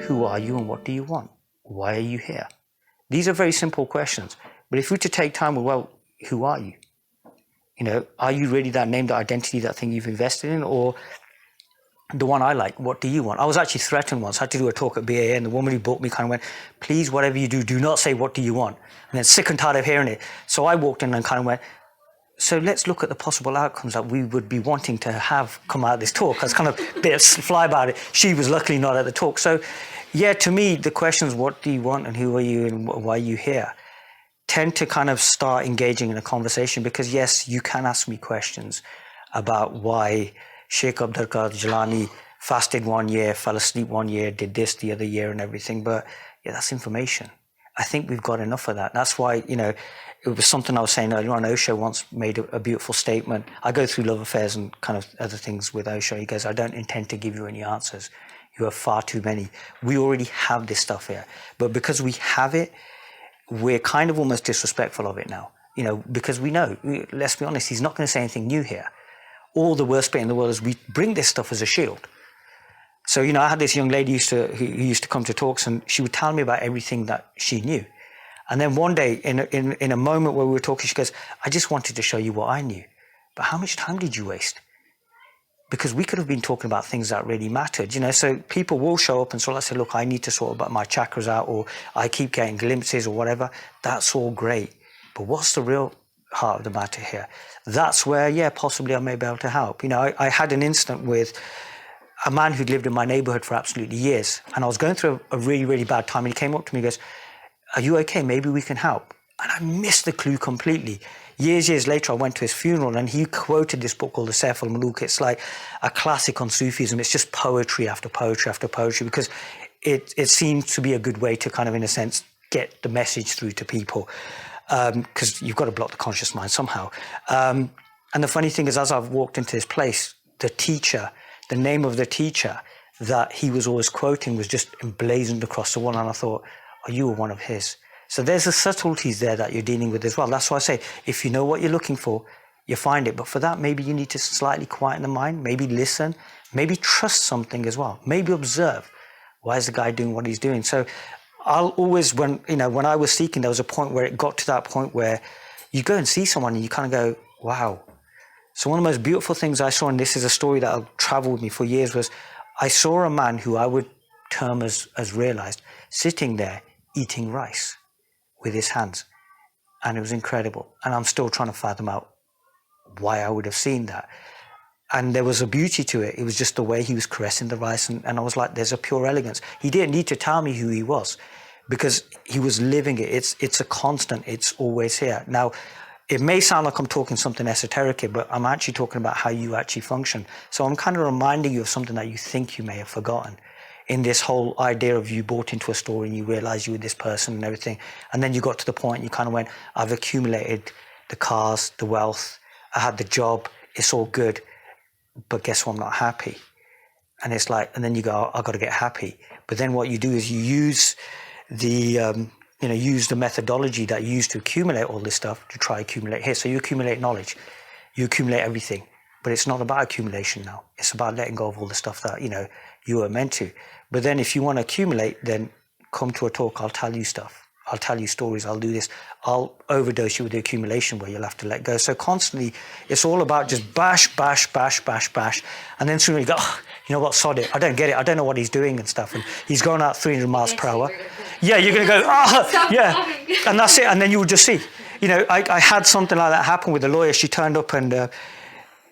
Who are you and what do you want? Why are you here? These are very simple questions. But if we were to take time, well, who are you? You know, are you really that name, that identity, that thing you've invested in? Or the one I like, what do you want? I was actually threatened once. I had to do a talk at BAA, and the woman who bought me kind of went, please, whatever you do not say, what do you want? And then sick and tired of hearing it. So I walked in and kind of went, so let's look at the possible outcomes that we would be wanting to have come out of this talk. I was kind of a bit fly about it. She was luckily not at the talk. So yeah, to me, the questions, what do you want and who are you and why are you here, tend to kind of start engaging in a conversation, because yes, you can ask me questions about why Sheikh Abdul Qadir Jilani fasted 1 year, fell asleep 1 year, did this the other year and everything. But yeah, that's information. I think we've got enough of that. That's why, you know, it was something I was saying earlier on. Osho once made a beautiful statement. I go through love affairs and kind of other things with Osho. He goes, I don't intend to give you any answers. You have far too many. We already have this stuff here. But because we have it, we're kind of almost disrespectful of it now. You know, because we know, let's be honest, he's not going to say anything new here. All the worst bit in the world is we bring this stuff as a shield. So, you know, I had this young lady who used to come to talks, and she would tell me about everything that she knew. And then one day, in a moment where we were talking, she goes, I just wanted to show you what I knew. But how much time did you waste? Because we could have been talking about things that really mattered, you know. So people will show up and sort of say, look, I need to sort about my chakras out, or I keep getting glimpses or whatever. That's all great. But what's the real heart of the matter here? That's where, yeah, possibly I may be able to help. You know, I had an incident with a man who'd lived in my neighborhood for absolutely years. And I was going through a really, really bad time. And he came up to me and goes, are you okay? Maybe we can help. And I missed the clue completely. Years later, I went to his funeral and he quoted this book called the Sayf al-Muluk. It's like a classic on Sufism. It's just poetry after poetry after poetry, because it seems to be a good way to kind of, in a sense, get the message through to people. Because you've got to block the conscious mind somehow. And the funny thing is, as I've walked into this place, the teacher, the name of the teacher that he was always quoting was just emblazoned across the wall. And I thought, oh, you were one of his. So there's the subtleties there that you're dealing with as well. That's why I say, if you know what you're looking for, you find it. But for that, maybe you need to slightly quieten the mind, maybe listen, maybe trust something as well, maybe observe. Why is the guy doing what he's doing? So I'll always, when I was seeking, there was a point where it got to that point where you go and see someone and you kind of go, wow. So one of the most beautiful things I saw, and this is a story that will travel with me for years, was I saw a man who I would term as realized, sitting there eating rice with his hands. And it was incredible. And I'm still trying to fathom out why I would have seen that. And there was a beauty to it. It was just the way he was caressing the rice. And I was like, there's a pure elegance. He didn't need to tell me who he was, because he was living it. It's a constant. It's always here. Now, it may sound like I'm talking something esoteric here, but I'm actually talking about how you actually function. So I'm kind of reminding you of something that you think you may have forgotten, in this whole idea of you bought into a store and you realized you were this person and everything. And then you got to the point you kind of went, I've accumulated the cars, the wealth, I had the job, it's all good, but guess what, I'm not happy. And it's like, and then you go, I've got to get happy. But then what you do is you use the, use the methodology that you use to accumulate all this stuff to try accumulate here. So you accumulate knowledge, you accumulate everything, but it's not about accumulation now. It's about letting go of all the stuff that, you were meant to. But then if you want to accumulate, then come to a talk, I'll tell you stuff. I'll tell you stories, I'll do this. I'll overdose you with the accumulation where you'll have to let go. So constantly, it's all about just bash. And then soon you go, oh, you know what, sod it. I don't get it. I don't know what he's doing and stuff. And he's going out 300 miles per hour. Yeah, you're going to go, yeah. And that's it. And then you will just see. I had something like that happen with a lawyer. She turned up and,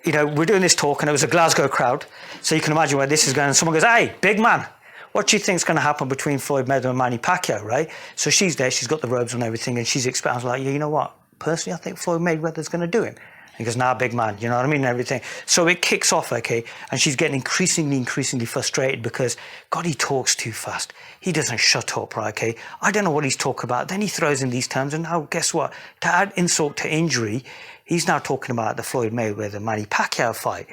we're doing this talk and it was a Glasgow crowd. So you can imagine where this is going. And someone goes, hey, big man, what do you think's going to happen between Floyd Mayweather and Manny Pacquiao, right? So she's there, she's got the robes and everything, and she's expecting. I was like, yeah, you know what? Personally, I think Floyd Mayweather's going to do it. And he goes, nah, big man, you know what I mean, and everything. So it kicks off, okay, and she's getting increasingly frustrated because, God, he talks too fast. He doesn't shut up, right, okay? I don't know what he's talking about. Then he throws in these terms, and now, guess what? To add insult to injury, he's now talking about the Floyd Mayweather-Manny Pacquiao fight.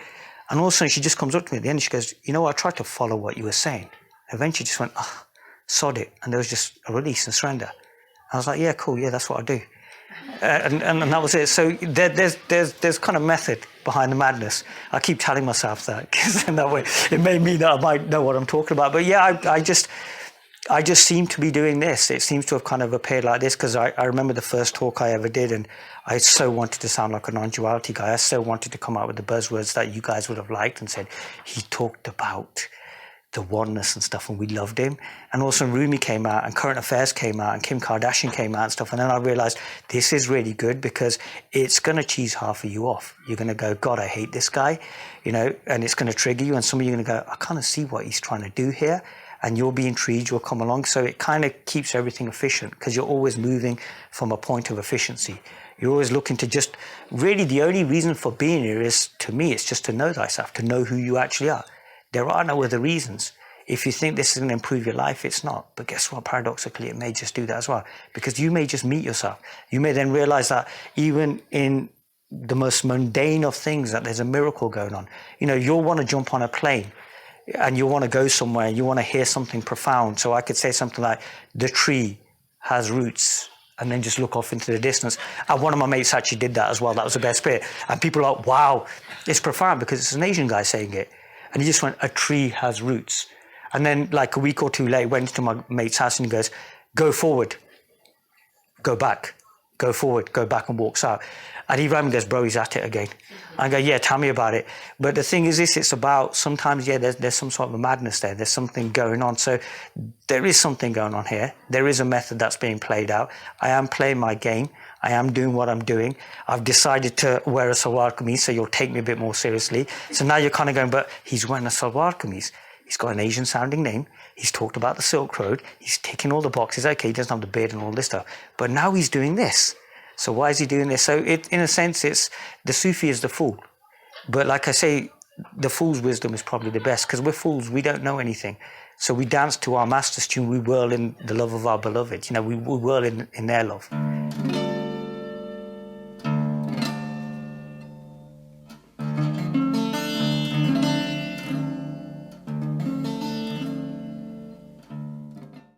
And all of a sudden, she just comes up to me at the end and she goes, you know what, I tried to follow what you were saying. Eventually just went, oh, sod it. And there was just a release and surrender. I was like, yeah, cool, yeah, that's what I do. And that was it. So there's kind of method behind the madness. I keep telling myself that, because in that way, it may mean that I might know what I'm talking about. But yeah, I just, I just seem to be doing this. It seems to have kind of appeared like this because I remember the first talk I ever did, and I so wanted to sound like a non-duality guy. I so wanted to come out with the buzzwords that you guys would have liked and said, he talked about the oneness and stuff, and we loved him. And also Rumi came out, and Current Affairs came out, and Kim Kardashian came out and stuff. And then I realized this is really good because it's going to cheese half of you off. You're going to go, God, I hate this guy, and it's going to trigger you. And some of you are going to go, I kind of see what he's trying to do here. And you'll be intrigued, you'll come along. So it kind of keeps everything efficient because you're always moving from a point of efficiency. You're always looking to just, really the only reason for being here is, to me, it's just to know thyself, to know who you actually are. There are no other reasons. If you think this is going to improve your life, it's not. But guess what? Paradoxically, it may just do that as well. Because you may just meet yourself. You may then realize that even in the most mundane of things, that there's a miracle going on. You'll want to jump on a plane and you want to go somewhere, you want to hear something profound. So I could say something like, the tree has roots, and then just look off into the distance. And one of my mates actually did that as well. That was the best bit. And people are like, wow, it's profound because it's an Asian guy saying it. And he just went, a tree has roots. And then like a week or two later, went to my mate's house and he goes, go forward, go back, go forward, go back, and walks out. And he rang me and goes, bro, he's at it again. I go, yeah, tell me about it. But the thing is this, it's about sometimes, there's some sort of a madness there. There's something going on. So there is something going on here. There is a method that's being played out. I am playing my game. I am doing what I'm doing. I've decided to wear a salwar kameez, so you'll take me a bit more seriously. So now you're kind of going, but he's wearing a salwar kameez. He's got an Asian sounding name. He's talked about the Silk Road. He's ticking all the boxes. Okay, he doesn't have the beard and all this stuff. But now he's doing this. So why is he doing this? So in a sense, it's the Sufi is the fool. But like I say, the fool's wisdom is probably the best because we're fools. We don't know anything. So we dance to our master's tune. We whirl in the love of our beloved. We whirl in their love.